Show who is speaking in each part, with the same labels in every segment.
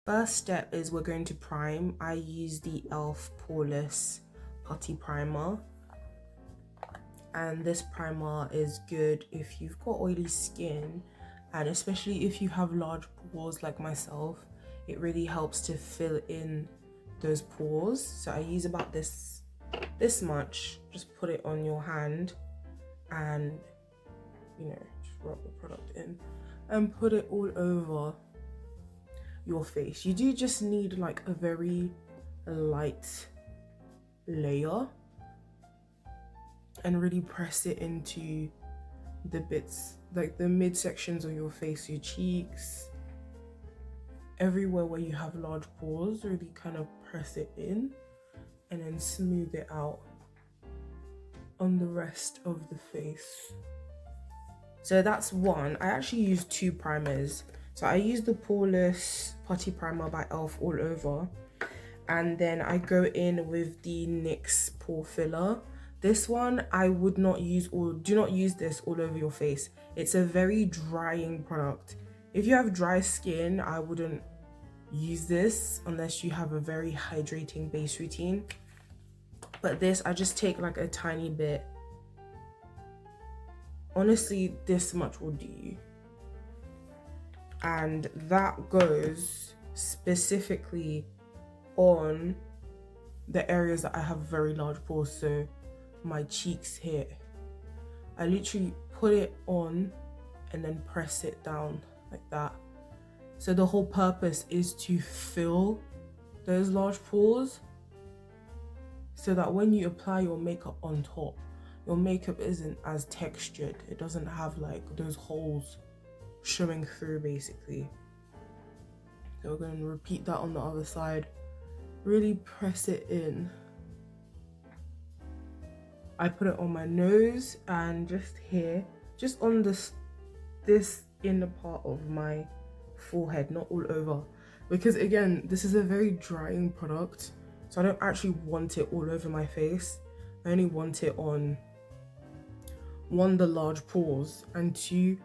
Speaker 1: First step is we're going to prime. I use the e.l.f. poreless putty primer, and this primer is good if you've got oily skin, and especially if you have large pores like myself. It really helps to fill in those pores. So I use about this much. Just put it on your hand and, you know, just rub the product in and put it all over your face. You do just need like a very light layer and really press it into the bits, like the midsections of your face, your cheeks, everywhere where you have large pores. Really kind of press it in and then smooth it out on the rest of the face. So that's one. I actually use two primers. So I use the poreless putty primer by e.l.f. all over, and then I go in with the NYX pore filler. This one I would not use, or do not use this all over your face. It's a very drying product. If you have dry skin, I wouldn't use this unless you have a very hydrating base routine. But this, I just take like a tiny bit. Honestly, this much will do you. And that goes specifically on the areas that I have very large pores. So my cheeks here, I literally put it on and then press it down like that. So the whole purpose is to fill those large pores so that when you apply your makeup on top, your makeup isn't as textured. It doesn't have like those holes showing through basically. So we're going to repeat that on the other side. Really press it in. I put it on my nose and just here, just on this inner part of my forehead, not all over, because again, this is a very drying product, so I don't actually want it all over my face. I only want it on, one, the large pores, and two,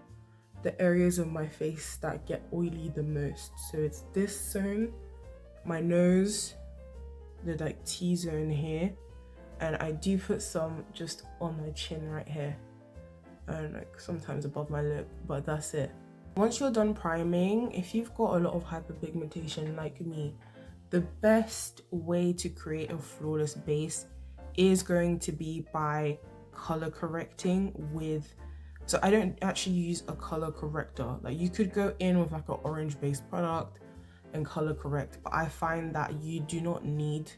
Speaker 1: the areas of my face that get oily the most. So it's this zone, my nose, the like T-zone here, and I do put some just on my chin right here, and like sometimes above my lip, but that's it. Once you're done priming, if you've got a lot of hyperpigmentation like me, the best way to create a flawless base is going to be by color correcting with, so I don't actually use a color corrector. Like you could go in with like an orange based product and color correct, but I find that you do not need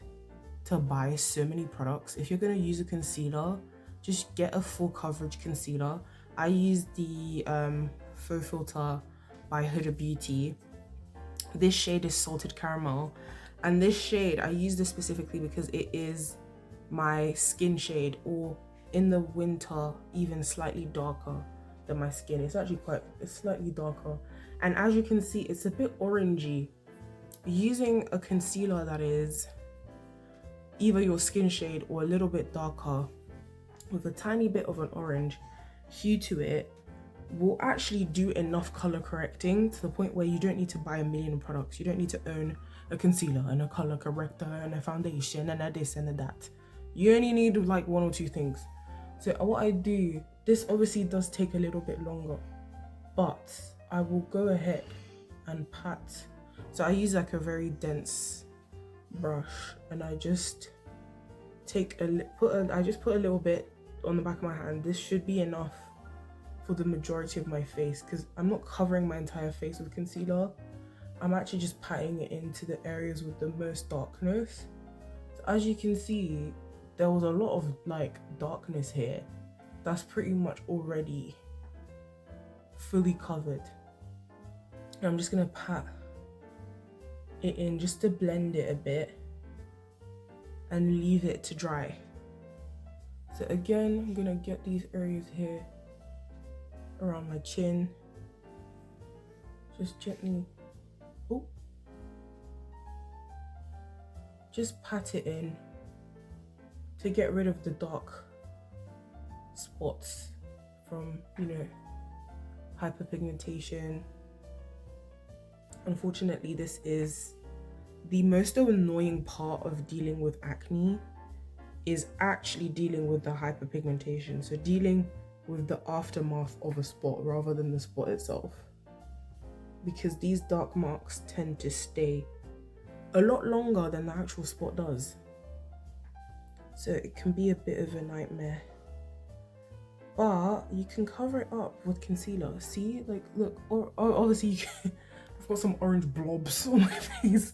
Speaker 1: to buy so many products. If you're going to use a concealer, just get a full coverage concealer. I use the Faux Filter by Huda Beauty. This shade is Salted Caramel, and this shade, I use this specifically because it is my skin shade, or in the winter even slightly darker than my skin. It's actually it's slightly darker, and as you can see, it's a bit orangey. Using a concealer that is either your skin shade or a little bit darker with a tiny bit of an orange hue to it will actually do enough color correcting to the point where you don't need to buy a million products. You don't need to own a concealer and a color corrector and a foundation and a this and a that. You only need like one or two things. So what I do, this obviously does take a little bit longer, but I will go ahead and pat. So I use like a very dense brush, and I just take I just put a little bit on the back of my hand. This should be enough for the majority of my face, because I'm not covering my entire face with concealer. I'm actually just patting it into the areas with the most darkness. So as you can see, there was a lot of like darkness here. That's pretty much already fully covered. And I'm just gonna pat it in just to blend it a bit and leave it to dry. So again, I'm gonna get these areas here around my chin, just gently, just pat it in to get rid of the dark spots from, you know, hyperpigmentation Unfortunately, this is the most annoying part of dealing with acne, is actually dealing with the hyperpigmentation. So dealing with the aftermath of a spot rather than the spot itself. Because these dark marks tend to stay a lot longer than the actual spot does. So it can be a bit of a nightmare. But you can cover it up with concealer. See, like, look, or obviously you can, I've got some orange blobs on my face.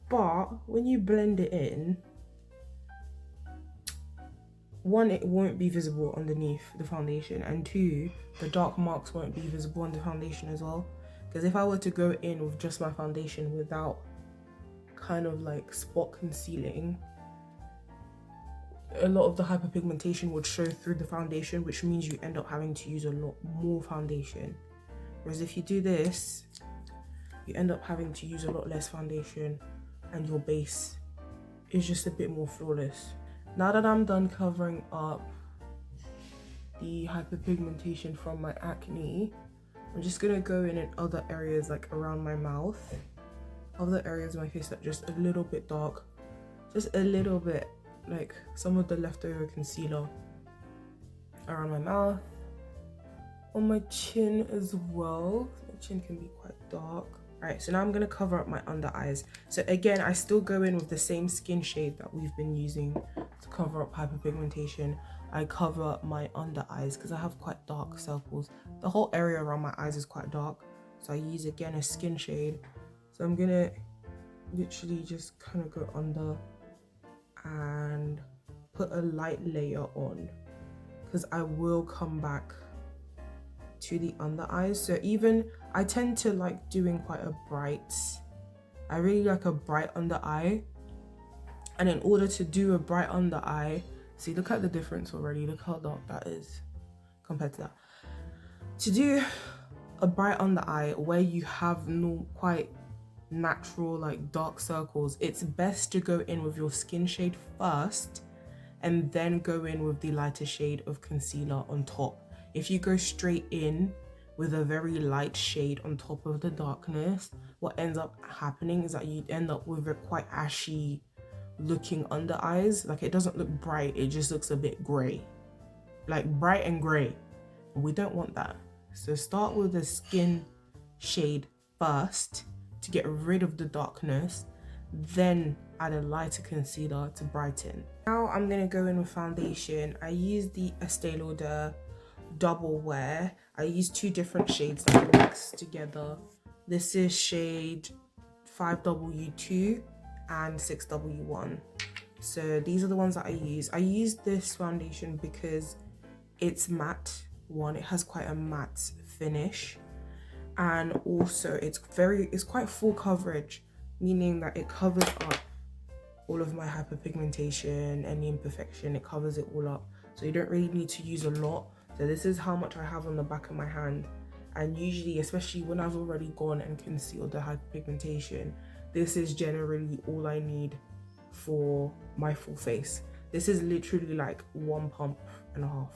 Speaker 1: But when you blend it in, one, it won't be visible underneath the foundation, and two, the dark marks won't be visible on the foundation as well. Because if I were to go in with just my foundation without kind of like spot concealing, a lot of the hyperpigmentation would show through the foundation, which means you end up having to use a lot more foundation. Whereas if you do this, you end up having to use a lot less foundation and your base is just a bit more flawless. Now that I'm done covering up the hyperpigmentation from my acne, I'm just gonna go in other areas, like around my mouth, other areas of my face that are just a little bit dark, just a little bit, like some of the leftover concealer around my mouth, on my chin as well. My chin can be quite dark. Alright, so now I'm gonna cover up my under eyes. So again, I still go in with the same skin shade that we've been using to cover up hyperpigmentation. I cover up my under eyes because I have quite dark circles. The whole area around my eyes is quite dark, so I use again a skin shade. So I'm gonna literally just kind of go under and put a light layer on, because I will come back to the under eyes. So even I tend to like doing quite a bright, I really like a bright under eye, and in order to do a bright under eye, see, look at the difference already, look how dark that is compared to that. To do a bright under eye where you have no quite natural like dark circles, it's best to go in with your skin shade first and then go in with the lighter shade of concealer on top. If you go straight in with a very light shade on top of the darkness, what ends up happening is that you end up with a quite ashy looking under eyes. Like, it doesn't look bright, it just looks a bit gray, like bright and gray. We don't want that. So start with the skin shade first to get rid of the darkness, then add a lighter concealer to brighten. Now I'm gonna go in with foundation. I use the Estee Lauder Double Wear. I use two different shades that I mix together. This is shade 5W2 and 6W1. So these are the ones that I use. I use this foundation because it's matte. One, it has quite a matte finish, and also it's quite full coverage, meaning that it covers up all of my hyperpigmentation, any imperfection, it covers it all up. So you don't really need to use a lot. So this is how much I have on the back of my hand, and usually, especially when I've already gone and concealed the hyperpigmentation, this is generally all I need for my full face. This is literally like one pump and a half,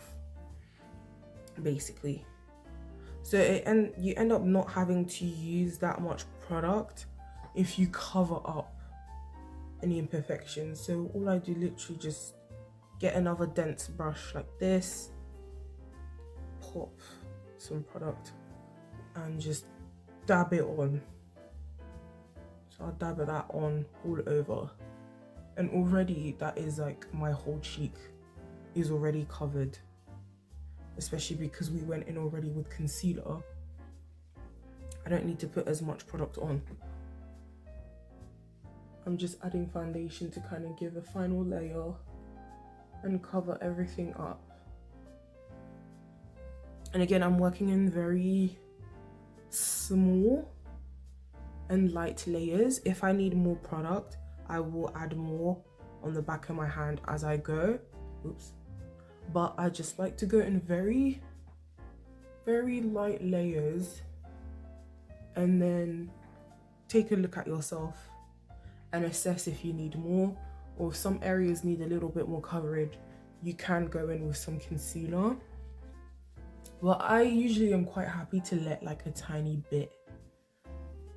Speaker 1: basically. So you end up not having to use that much product if you cover up any imperfections. So all I do, literally just get another dense brush like this, pop some product and just dab it on. So I'll dab that on all over, and already that is like my whole cheek is already covered, especially because we went in already with concealer. I don't need to put as much product on. I'm just adding foundation to kind of give a final layer and cover everything up. And again, I'm working in very small and light layers. If I need more product, I will add more on the back of my hand as I go. Oops. But I just like to go in very, very light layers, and then take a look at yourself and assess if you need more, or if some areas need a little bit more coverage, you can go in with some concealer. Well, I usually am quite happy to let like a tiny bit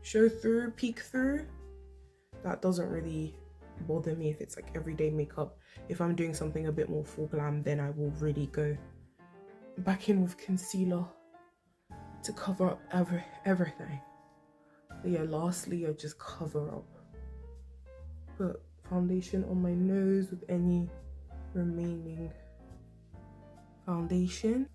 Speaker 1: show through, peek through. That doesn't really bother me if it's like everyday makeup. If I'm doing something a bit more full glam, then I will really go back in with concealer to cover up everything. But yeah, lastly, I just cover up. Put foundation on my nose with any remaining foundation.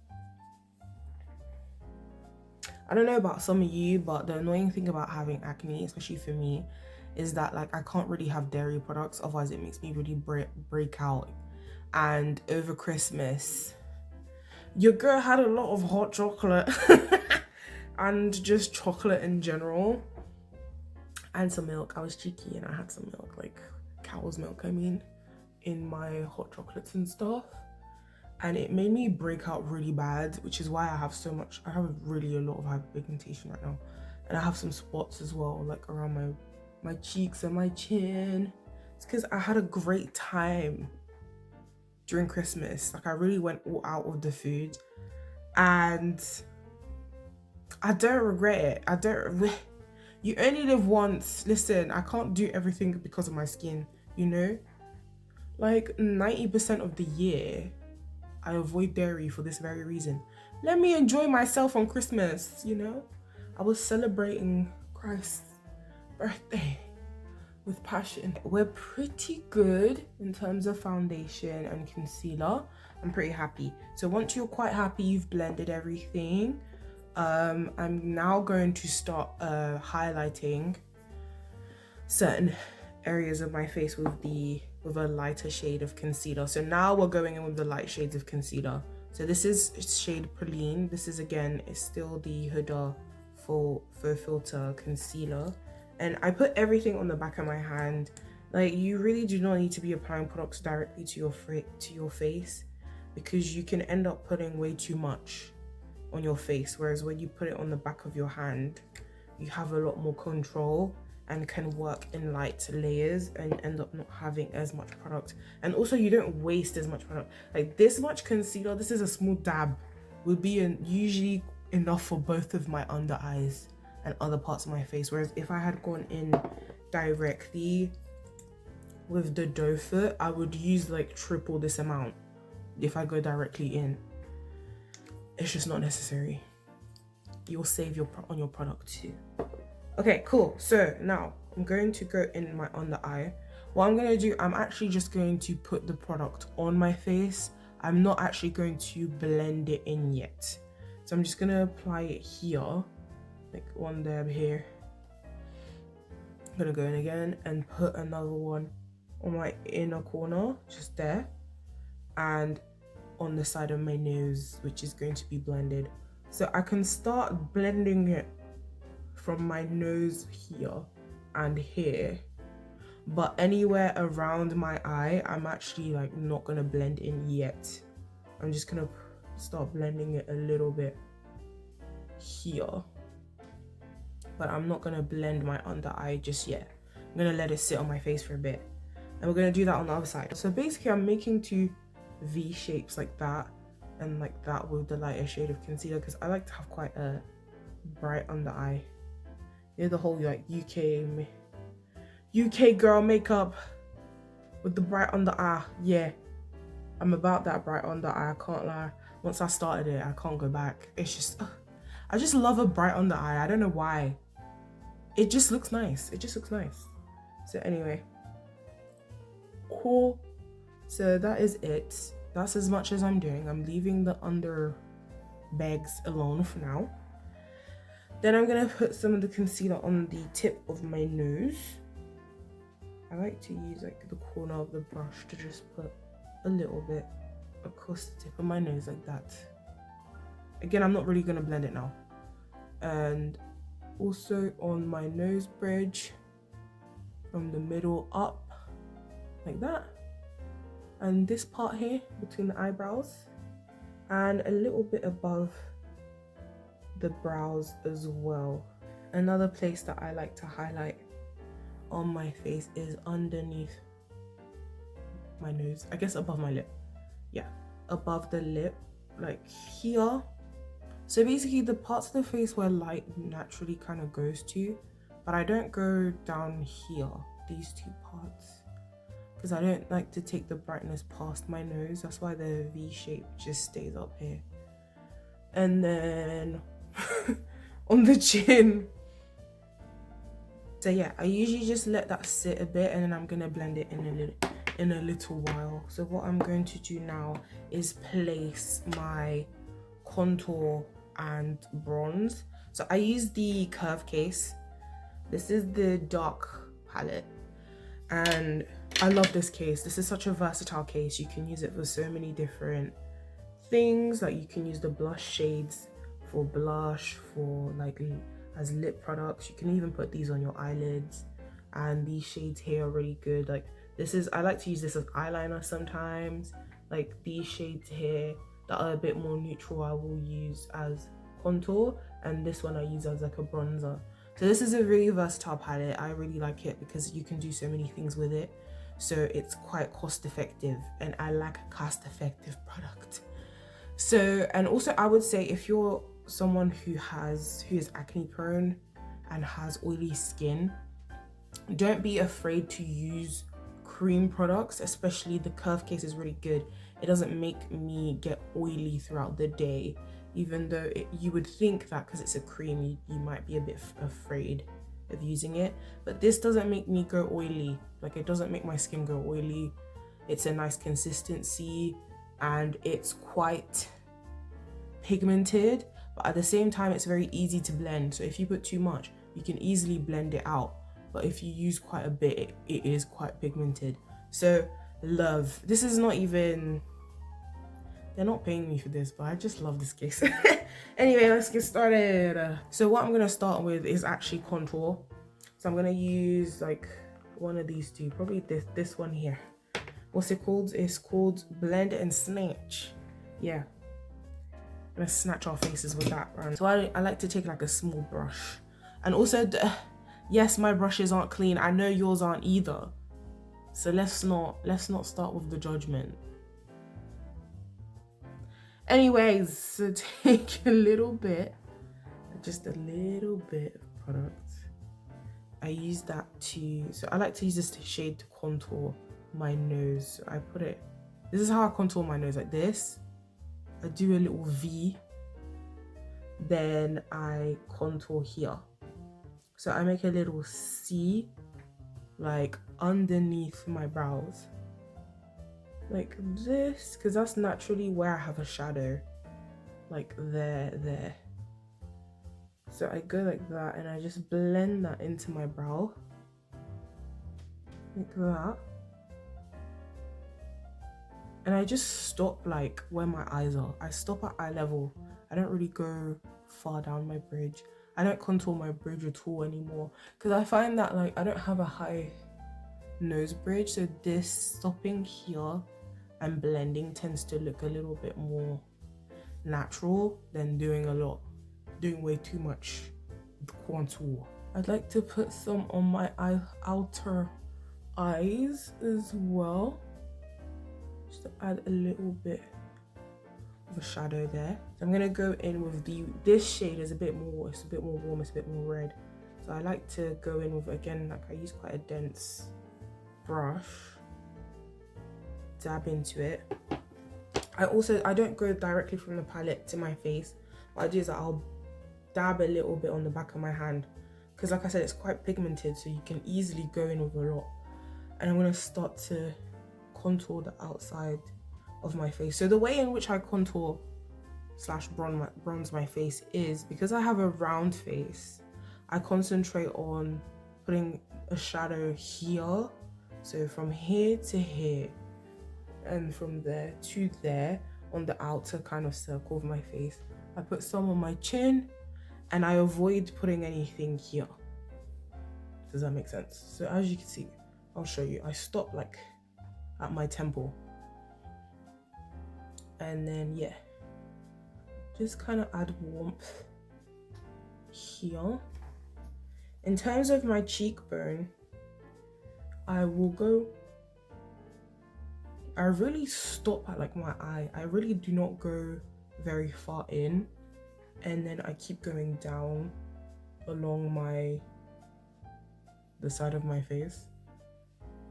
Speaker 1: I don't know about some of you, but the annoying thing about having acne, especially for me, is that like I can't really have dairy products, otherwise it makes me really break out. And over Christmas, your girl had a lot of hot chocolate and just chocolate in general, and some milk. I was cheeky and I had some milk, like cow's milk I mean, in my hot chocolates and stuff, and it made me break out really bad, which is why I have so much. I have really a lot of hyperpigmentation right now, and I have some spots as well, like around my cheeks and my chin. It's because I had a great time during Christmas. Like I really went all out with the food, and I don't regret it. You only live once. Listen, I can't do everything because of my skin, you know? Like 90% of the year, I avoid dairy for this very reason. Let me enjoy myself on Christmas, you know? I was celebrating Christ's birthday with passion. We're pretty good in terms of foundation and concealer. I'm pretty happy. So once you're quite happy, you've blended everything, I'm now going to start highlighting certain areas of my face with a lighter shade of concealer. So now we're going in with the light shades of concealer. So this is shade Praline. This is, again, it's still the Huda Faux Filter concealer. And I put everything on the back of my hand. Like, you really do not need to be applying products directly to your face, because you can end up putting way too much on your face. Whereas when you put it on the back of your hand, you have a lot more control and can work in light layers and end up not having as much product. And also you don't waste as much product. Like this much concealer, this is a small dab, would be usually enough for both of my under eyes and other parts of my face. Whereas if I had gone in directly with the doe foot, I would use like triple this amount if I go directly in. It's just not necessary. You'll save on your product too. Okay, cool. So now I'm going to go in my under eye. What I'm going to do, I'm actually just going to put the product on my face. I'm not actually going to blend it in yet. So I'm just going to apply it here, like one dab here. I'm going to go in again and put another one on my inner corner, just there, and on the side of my nose, which is going to be blended. So I can start blending it from my nose here and here, but anywhere around my eye, I'm actually like not gonna blend in yet. I'm just gonna start blending it a little bit here, but I'm not gonna blend my under eye just yet. I'm gonna let it sit on my face for a bit, and we're gonna do that on the other side. So basically I'm making two V shapes like that and like that with the lighter shade of concealer, because I like to have quite a bright under eye. You know, the whole like UK girl makeup with the bright under eye. Yeah, I'm about that bright under eye, I can't lie. Once I started it, I can't go back. It's just, I just love a bright under eye. I don't know why. It just looks nice. It just looks nice. So anyway, cool. So that is it. That's as much as I'm doing. I'm leaving the under bags alone for now. Then I'm gonna put some of the concealer on the tip of my nose. I like to use like the corner of the brush to just put a little bit across the tip of my nose like that. Again, I'm not really gonna blend it now. And also on my nose bridge, from the middle up, like that. And this part here between the eyebrows, and a little bit above the brows as well. Another place that I like to highlight on my face is underneath my nose, I guess above my lip. Yeah, above the lip, like here. So basically the parts of the face where light naturally kind of goes to, but I don't go down here, these two parts, because I don't like to take the brightness past my nose. That's why the V shape just stays up here. And then on the chin. So yeah, I usually just let that sit a bit, and then I'm gonna blend it in a little while. So what I'm going to do now is place my contour and bronze. So I use the curve case. This is the dark palette, and I love this case. This is such a versatile case. You can use it for so many different things. Like you can use the blush shades for blush, for like as lip products. You can even put these on your eyelids, and these shades here are really good. Like this is, I like to use this as eyeliner sometimes. Like these shades here that are a bit more neutral, I will use as contour, and this one I use as like a bronzer. So this is a really versatile palette. I really like it because you can do so many things with it. So it's quite cost effective, and I like a cost effective product. So, and also I would say if you're someone who is acne prone and has oily skin, don't be afraid to use cream products, especially the curve case is really good. It doesn't make me get oily throughout the day, even though you would think that because it's a cream you might be a bit afraid of using it, but this doesn't make me go oily. Like it doesn't make my skin go oily. It's a nice consistency, and it's quite pigmented, but at the same time it's very easy to blend. So if you put too much, you can easily blend it out, but if you use quite a bit, it is quite pigmented. So love. This is not even, they're not paying me for this, but I just love this case. Anyway, let's get started. So what I'm gonna start with is actually contour. So I'm gonna use like one of these two, probably this one here. What's it called? It's called Blend and Snatch. Yeah, I'm gonna snatch our faces with that one. So I like to take like a small brush, and also yes, my brushes aren't clean. I know yours aren't either. So let's not start with the judgment. Anyways, so take a little bit, just a little bit of product. I use that so I like to use this shade to contour my nose. So I put it, this is how I contour my nose, like this. I do a little V, then I contour here. So I make a little C, like underneath my brows, like this, because that's naturally where I have a shadow, like there. So I go like that, and I just blend that into my brow, like that. And I just stop like where my eyes are. I stop at eye level. I don't really go far down my bridge. I don't contour my bridge at all anymore, because I find that like I don't have a high nose bridge, so this stopping here and blending tends to look a little bit more natural than doing way too much contour. I'd like to put some on my outer eyes as well, just to add a little bit of a shadow there. So I'm gonna go in with this shade is a bit more, it's a bit more warm, it's a bit more red. So I like to go in with, again, like I use quite a dense brush, dab into it. I don't go directly from the palette to my face. What I do is I'll dab a little bit on the back of my hand, because like I said, it's quite pigmented, so you can easily go in with a lot. And I'm gonna start to contour the outside of my face. So the way in which I contour / bronze my face is, because I have a round face, I concentrate on putting a shadow here. So from here to here, and from there to there on the outer kind of circle of my face. I put some on my chin, and I avoid putting anything here. Does that make sense? So as you can see, I'll show you. I stop like at my temple. And then yeah, just kind of add warmth here. In terms of my cheekbone, I really stop at like my eye. I really do not go very far in, and then I keep going down along my the side of my face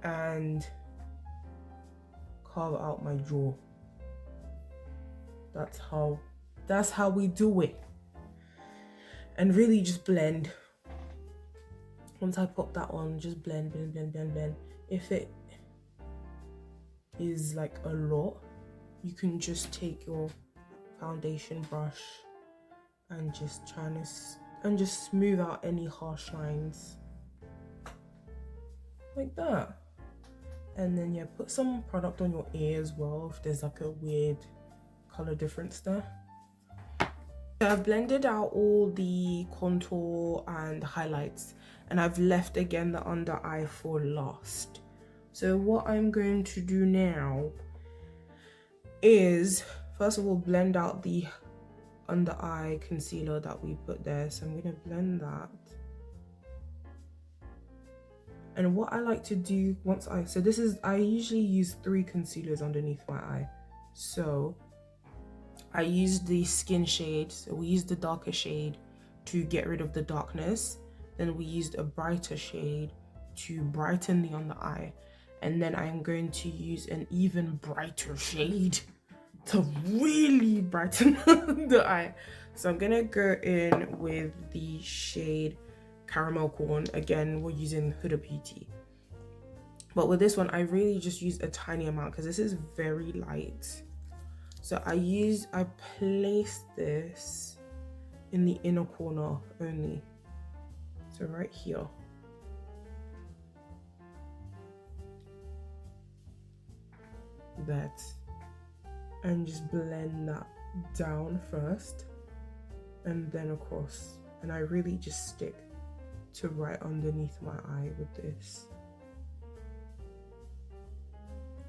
Speaker 1: and carve out my jaw. That's how we do it. And really just blend. Once I pop that on, just blend, blend, blend, blend, blend. If it is like a lot, you can just take your foundation brush and just just smooth out any harsh lines like that. And then yeah, put some product on your ear as well if there's like a weird color difference there. So I've blended out all the contour and highlights, and I've left again the under eye for last. So what I'm going to do now is first of all blend out the under eye concealer that we put there. So I'm going to blend that. And what I like to do I usually use 3 concealers underneath my eye. So I use the skin shade, so we used the darker shade to get rid of the darkness. Then we used a brighter shade to brighten the under eye. And then I'm going to use an even brighter shade to really brighten the eye. So I'm gonna go in with the shade Caramel Corn. Again, we're using Huda Beauty. But with this one, I really just use a tiny amount because this is very light. So I place this in the inner corner only. So right here. That. And just blend that down first. And then across. And I really just stick to right underneath my eye with this.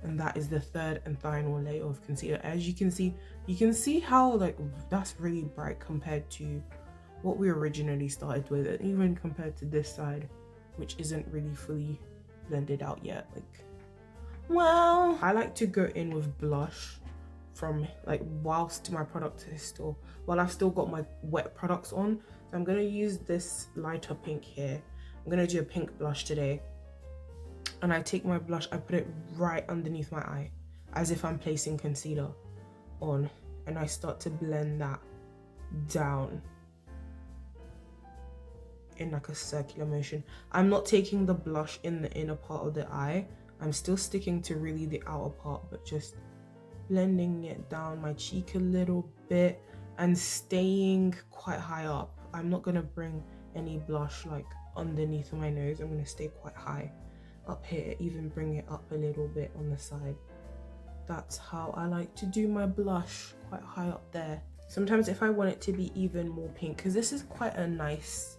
Speaker 1: And that is the third and final layer of concealer. As you can see how like that's really bright compared to what we originally started with, and even compared to this side, which isn't really fully blended out yet. Like, well, I like to go in with blush from like while I've still got my wet products on. So I'm gonna use this lighter pink here. I'm gonna do a pink blush today. And I take my blush, I put it right underneath my eye as if I'm placing concealer on, and I start to blend that down in like a circular motion. I'm not taking the blush in the inner part of the eye. I'm still sticking to really the outer part, but just blending it down my cheek a little bit and staying quite high up. I'm not gonna bring any blush like underneath my nose. I'm gonna stay quite high up here, even bring it up a little bit on the side. That's how I like to do my blush, quite high up there. Sometimes if I want it to be even more pink, because this is quite a nice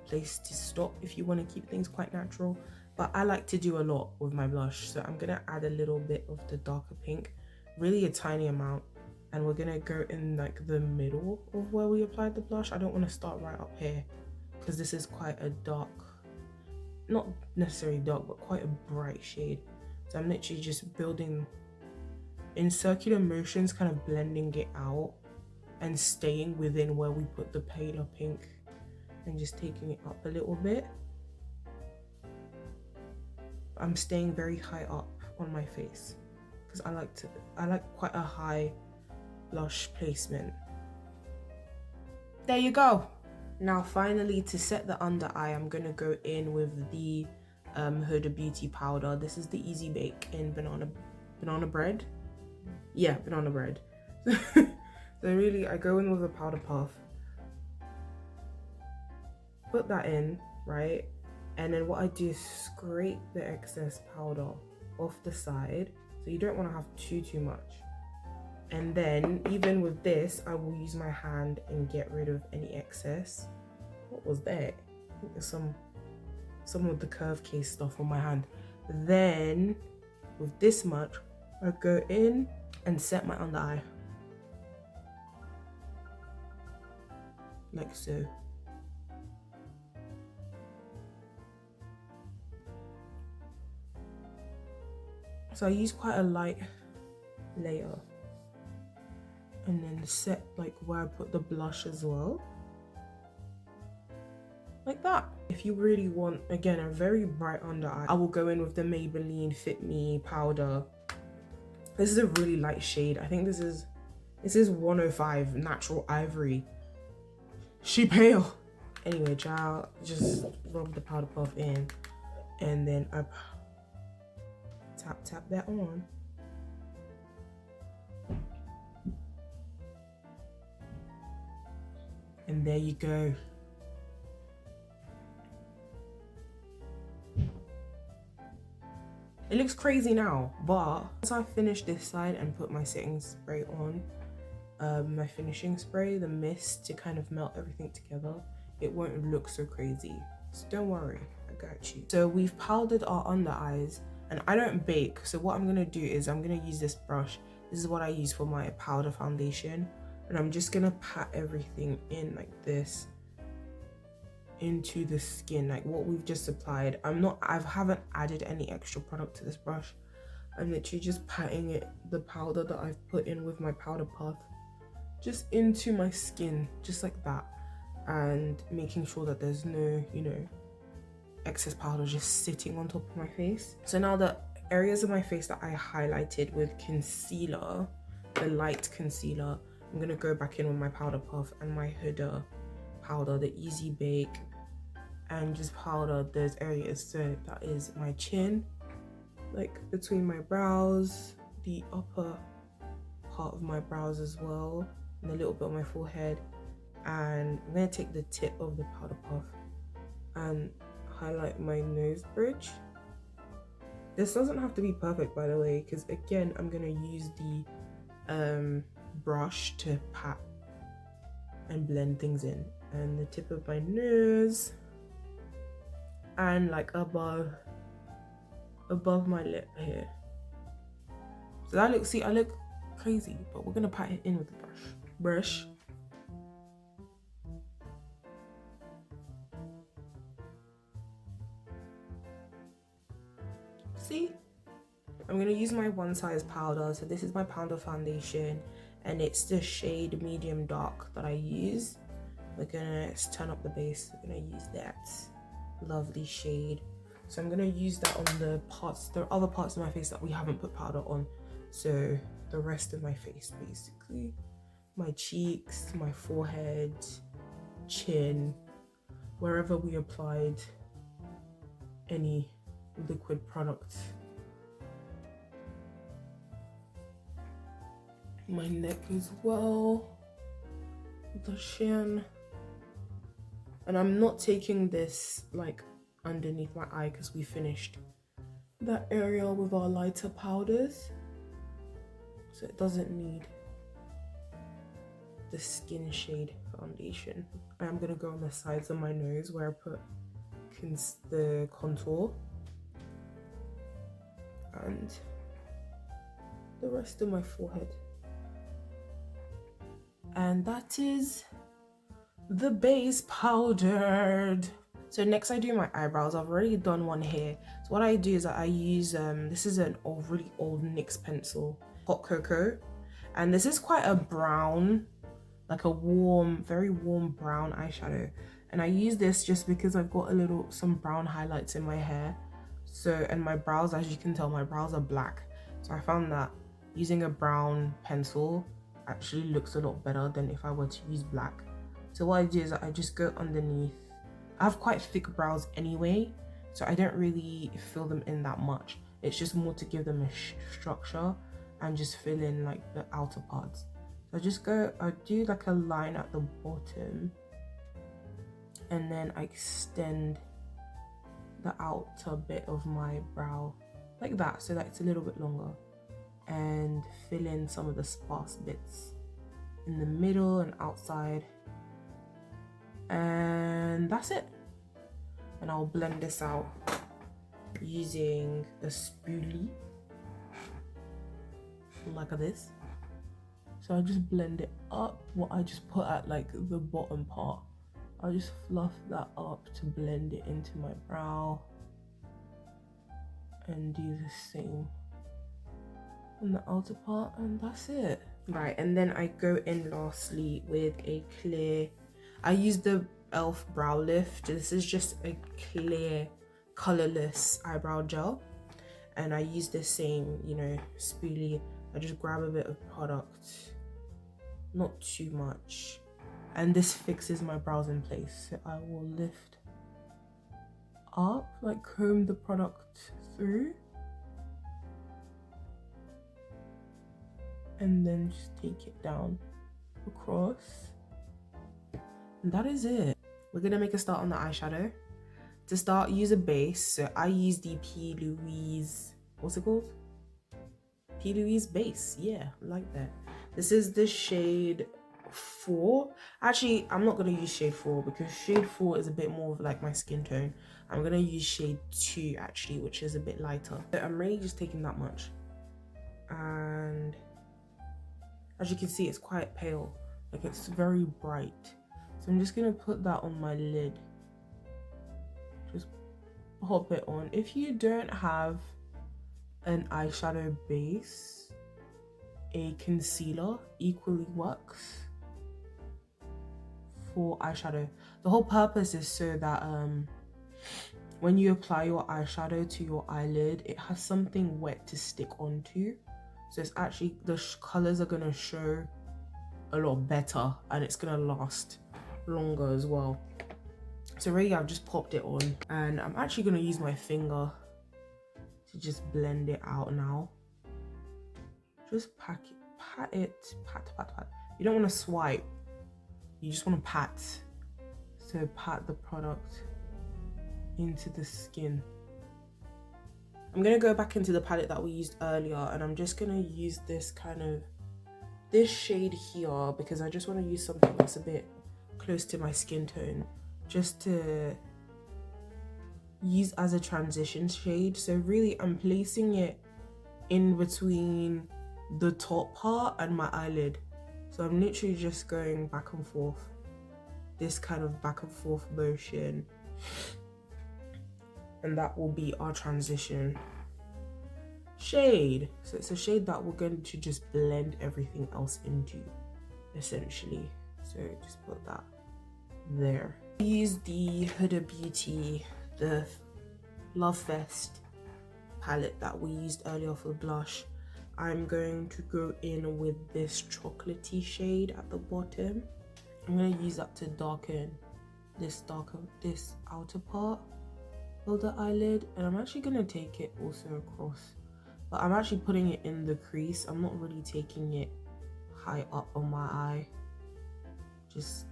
Speaker 1: place to stop if you want to keep things quite natural, but I like to do a lot with my blush, so I'm gonna add a little bit of the darker pink, really a tiny amount, and we're gonna go in like the middle of where we applied the blush. I don't want to start right up here because this is quite a dark, not necessarily dark, but quite a bright shade. So I'm literally just building in circular motions, kind of blending it out and staying within where we put the paler pink, and just taking it up a little bit. I'm staying very high up on my face because I like quite a high blush placement. There you go. Now finally, to set the under eye, I'm gonna go in with the Huda Beauty powder. This is the Easy Bake in banana bread. Yeah, banana bread. So really, I go in with a powder puff, put that in, right? And then what I do is scrape the excess powder off the side. So you don't want to have too much. And then even with this, I will use my hand and get rid of any excess. What was that? I think there's some of the curve case stuff on my hand. Then with this much, I go in and set my under eye. Like so. So I use quite a light layer. And then set like where I put the blush as well. Like that. If you really want, again, a very bright under eye, I will go in with the Maybelline Fit Me powder. This is a really light shade. I think this is 105 Natural Ivory. She pale. Anyway, child, just rub the powder puff in, and then I tap that on. And there you go. It looks crazy now, but once I finish this side and put my setting spray on, my finishing spray, the mist to kind of melt everything together, it won't look so crazy. So don't worry, I got you. So we've powdered our under eyes, and I don't bake. So what I'm gonna do is I'm gonna use this brush. This is what I use for my powder foundation. And I'm just gonna pat everything in like this into the skin, like what we've just applied. I haven't added any extra product to this brush. I'm literally just patting it, the powder that I've put in with my powder puff, just into my skin, just like that, and making sure that there's no, you know, excess powder just sitting on top of my face. So now the areas of my face that I highlighted with concealer, the light concealer, I'm gonna go back in with my powder puff and my Huda powder, the Easy Bake, and just powder those areas. So that is my chin, like between my brows, the upper part of my brows as well, and a little bit on my forehead. And I'm gonna take the tip of the powder puff and highlight my nose bridge. This doesn't have to be perfect, by the way, because again, I'm gonna use the brush to pat and blend things in, and the tip of my nose, and like above my lip here. So that looks, see, I look crazy, but we're gonna pat it in with the brush. See, I'm gonna use my one size powder. So this is my powder foundation, and it's the shade medium dark that I use. We're gonna turn up the base. We're gonna use that lovely shade. So I'm gonna use that on the other parts of my face that we haven't put powder on. So the rest of my face, basically, my cheeks, my forehead, chin, wherever we applied any liquid product. My neck as well, the chin. And I'm not taking this like underneath my eye because we finished that area with our lighter powders, so it doesn't need the skin shade foundation. I'm gonna go on the sides of my nose where I put the contour, and the rest of my forehead. And that is the base powdered. So next I do my eyebrows. I've already done one here. So what I do is I use this is an really old NYX pencil, Hot Cocoa, and this is quite a brown, like a warm, very warm brown eyeshadow. And I use this just because I've got some brown highlights in my hair. So, and my brows, as you can tell, my brows are black. So I found that using a brown pencil actually looks a lot better than if I were to use black. So what I do is I just go underneath. I have quite thick brows anyway, so I don't really fill them in that much. It's just more to give them a structure and just fill in like the outer parts. So I do like a line at the bottom, and then I extend the outer bit of my brow like that, so that it's a little bit longer, and fill in some of the sparse bits in the middle and outside. And that's it. And I'll blend this out using a spoolie like this. So I just blend it up. What I just put at like the bottom part, I'll just fluff that up to blend it into my brow, and do the same on the outer part, and that's it. Right, and then I go in lastly with a clear, I use the Elf Brow Lift. This is just a clear, colorless eyebrow gel. And I use the same, you know, spoolie. I just grab a bit of product, not too much. And this fixes my brows in place. So I will lift up, like comb the product through. And then just take it down across. And that is it. We're gonna make a start on the eyeshadow. To start, use a base. So I use the P. Louise, what's it called? P. Louise base. Yeah, I like that. This is the shade 4. Actually, I'm not gonna use shade 4 because shade 4 is a bit more of like my skin tone. I'm gonna use shade 2 actually, which is a bit lighter. So I'm really just taking that much. And as you can see, it's quite pale. Like it's very bright. So I'm just gonna put that on my lid. Just pop it on. If you don't have an eyeshadow base, a concealer equally works for eyeshadow. The whole purpose is so that when you apply your eyeshadow to your eyelid, it has something wet to stick onto. So it's actually, the colors are gonna show a lot better and it's gonna last longer as well. So really, I've just popped it on and I'm actually gonna use my finger to just blend it out now. Just pat it. You don't want to swipe, you just want to pat. So pat the product into the skin. I'm gonna go back into the palette that we used earlier and I'm just gonna use this this shade here because I just want to use something that's a bit close to my skin tone, just to use as a transition shade. So really I'm placing it in between the top part and my eyelid. So I'm literally just going back and forth, this kind of back and forth motion, and that will be our transition shade. So it's a shade that we're going to just blend everything else into, essentially. So just put that there. Use the Huda Beauty, the Love Fest palette that we used earlier for blush. I'm going to go in with this chocolatey shade at the bottom. I'm going to use that to darken this outer part of the eyelid, and I'm actually going to take it also across, but I'm actually putting it in the crease. I'm not really taking it high up on my eye. Just,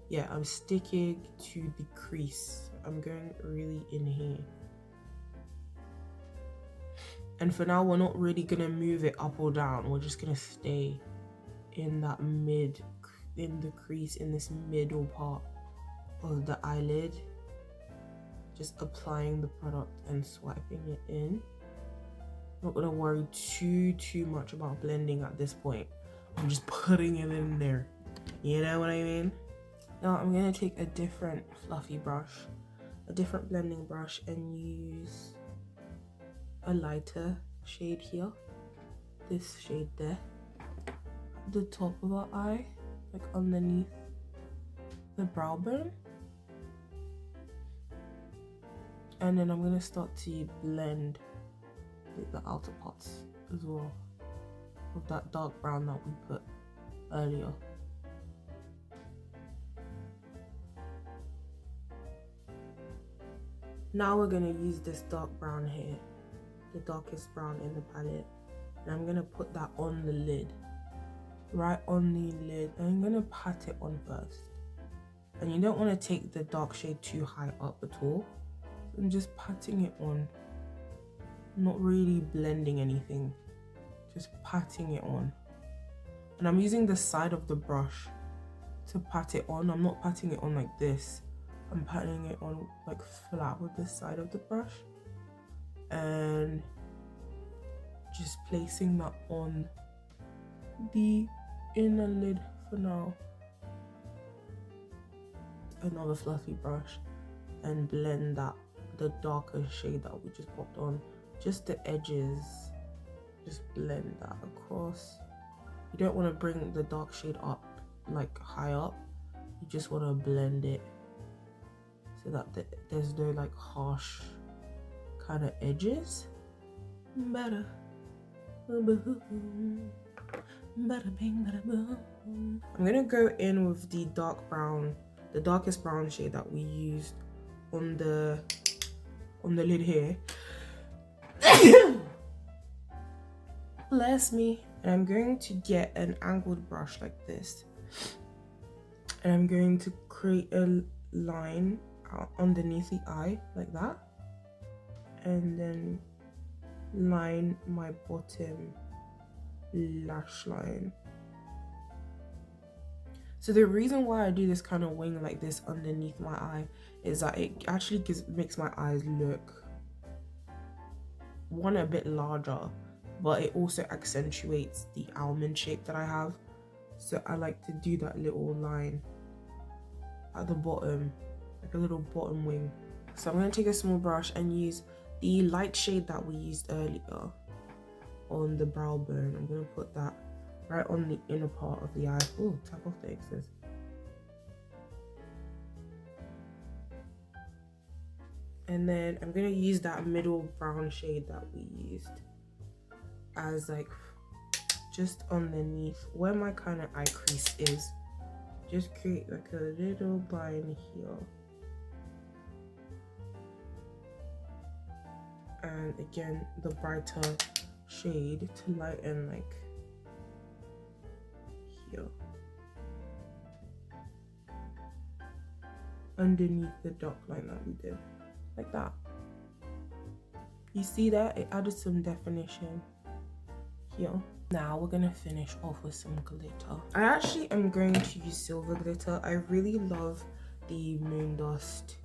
Speaker 1: yeah, I'm sticking to the crease. I'm going really in here. And for now, we're not really gonna move it up or down. We're just gonna stay in that in the crease, in this middle part of the eyelid. Just applying the product and swiping it in. Not gonna worry too much about blending at this point. I'm just putting it in there. You know what I mean? Now I'm gonna take a different fluffy brush, a different blending brush, and use a lighter shade here, this shade there, at the top of our eye, like underneath the brow bone. And then I'm gonna start to blend with the outer parts as well of that dark brown that we put earlier. Now we're gonna use this dark brown here, the darkest brown in the palette, and I'm gonna put that on the lid, right on the lid, and I'm gonna pat it on first. And you don't want to take the dark shade too high up at all. I'm just patting it on, not really blending anything, just patting it on. And I'm using the side of the brush to pat it on. I'm not patting it on like this. I'm patting it on like flat with the side of the brush and just placing that on the inner lid for now. Another fluffy brush and blend that, the darker shade that we just popped on, just the edges, just blend that across. You don't want to bring the dark shade up, like high up, you just want to blend it so that there's no like harsh kind of edges. Bada boom, bada bing, bada boom. I'm gonna go in with the dark brown, the darkest brown shade that we used on the lid here. Bless me. And I'm going to get an angled brush like this, and I'm going to create a line underneath the eye like that, and then line my bottom lash line. So the reason why I do this kind of wing like this underneath my eye is that it actually makes my eyes look, one, a bit larger, but it also accentuates the almond shape that I have. So I like to do that little line at the bottom, like a little bottom wing. So I'm going to take a small brush and use the light shade that we used earlier on the brow bone. I'm going to put that right on the inner part of the eye. Oh, tap off the excess. And then I'm going to use that middle brown shade that we used as like just underneath where my kind of eye crease is. Just create like a little line here. And again, the brighter shade to lighten like here. Underneath the dark line that we did. Like that. You see that? It added some definition here. Now we're gonna finish off with some glitter. I actually am going to use silver glitter. I really love the Moondust.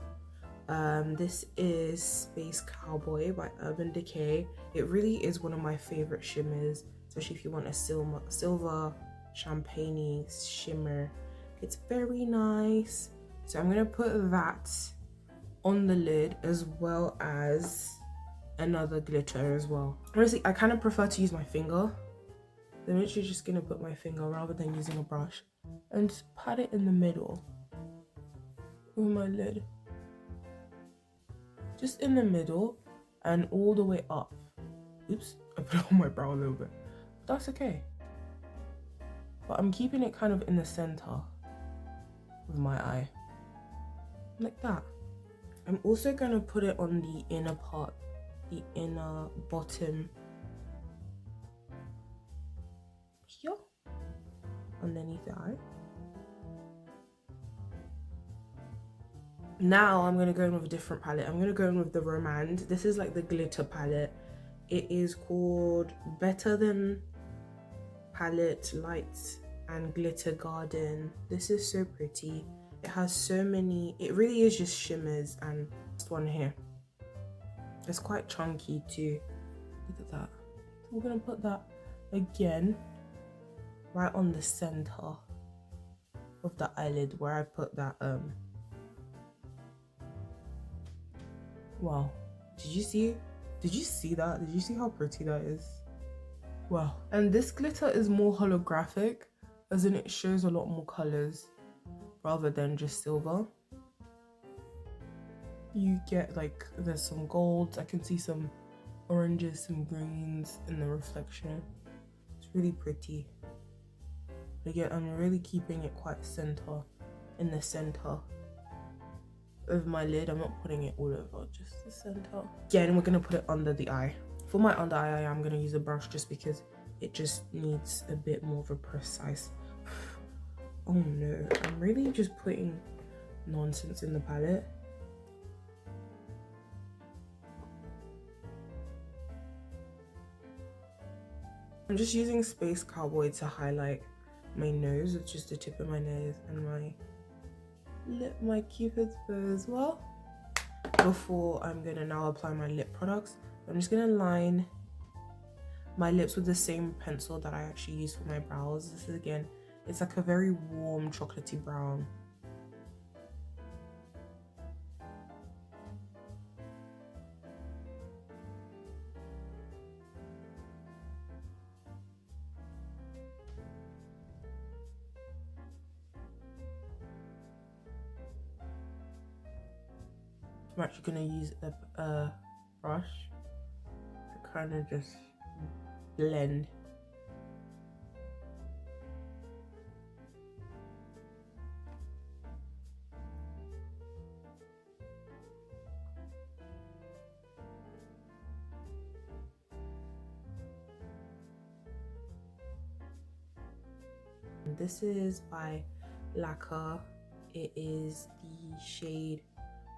Speaker 1: This is Space Cowboy by Urban Decay. It really is one of my favorite shimmers, especially if you want a silver champagne shimmer. It's very nice. So I'm gonna put that on the lid as well as another glitter as well. Honestly, I kind of prefer to use my finger. I'm literally just gonna put my finger rather than using a brush and just pat it in the middle with my lid. Just in the middle and all the way up. Oops, I put it on my brow a little bit. That's okay. But I'm keeping it kind of in the center of my eye. Like that. I'm also gonna put it on the inner part, the inner bottom here, underneath the eye. Now I'm gonna go in with a different palette. I'm gonna go in with the Rom&nd. This is like the glitter palette. It is called Better Than Palette Lights and Glitter Garden. This is so pretty. It has so many, it really is just shimmers, and this one here. It's quite chunky too. Look at that. So we're gonna put that again right on the center of the eyelid where I put that wow. Did you see that? Did you see how pretty that is? Wow. And this glitter is more holographic, as in it shows a lot more colors rather than just silver. You get like, there's some golds, I can see some oranges, some greens in the reflection. It's really pretty. But again, I'm really keeping it quite in the center of my lid. I'm not putting it all over, just the center. Again, we're gonna put it under the eye. For my under eye, I'm gonna use a brush just because it just needs a bit more of a precise. Oh no, I'm really just putting nonsense in the palette. I'm just using Space Cowboy to highlight my nose. It's just the tip of my nose and my lip, my cupid's bow as well. Before I'm gonna now apply my lip products, I'm just gonna line my lips with the same pencil that I actually use for my brows. This is, again, it's like a very warm chocolatey brown. I'm actually gonna use a brush to kind of just blend. This is by Lacquer. It is the shade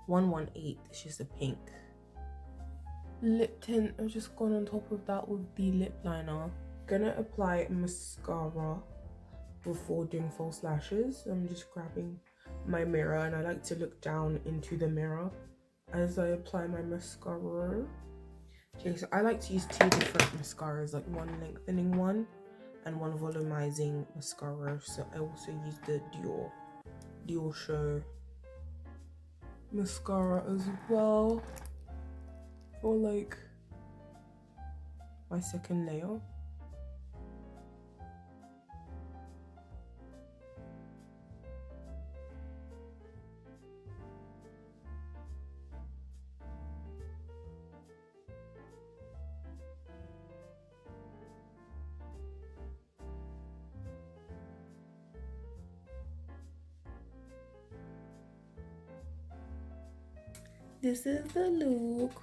Speaker 1: 118. It's just a pink. Lip tint, I've just gone on top of that with the lip liner. Gonna apply mascara before doing false lashes. I'm just grabbing my mirror and I like to look down into the mirror as I apply my mascara. Okay, so I like to use two different mascaras, like one lengthening one and one volumizing mascara. So I also use the Dior Show mascara as well for like my second layer. This is the look.